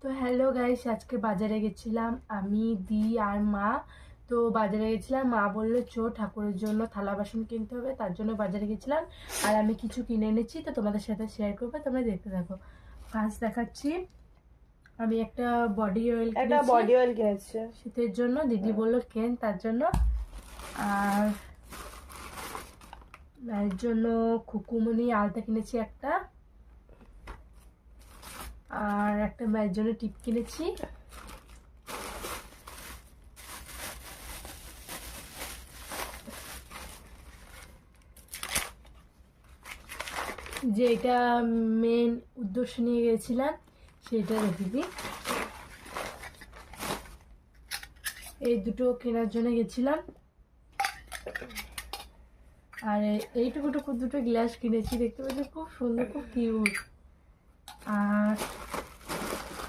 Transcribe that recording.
তো hello guys, আজকে বাজারে গেছিলাম আমি, দি আর মা। তো বাজারে গেছিলাম, মা বললো চো ঠাকুরের জন্য থালা বাসন কিনতে হবে, তার জন্য বাজারে গেছিলাম। আর আমি কিছু কিনে এনেছি, তো তোমাদের সাথে শেয়ার করবো, তোমরা দেখতে থাকো। ফার্স্ট দেখাচ্ছি, আমি একটা বডি অয়েল কিনেছে। শীতের জন্য, দিদি বললো কেন, তার জন্য। আর এর জন্য খুকুমনি আলতা কিনেছি একটা, আর একটা মায়ের জন্য টিপ কিনেছি। যে এটা মেন উদ্দেশ্য নিয়ে গেছিলাম সেটা রেখে দিই। এই দুটো কেনার জন্য গেছিলাম। আর এইটুকু দুটো গ্লাস কিনেছি, দেখতে পাচ্ছি খুব সুন্দর, খুব কিউট। আর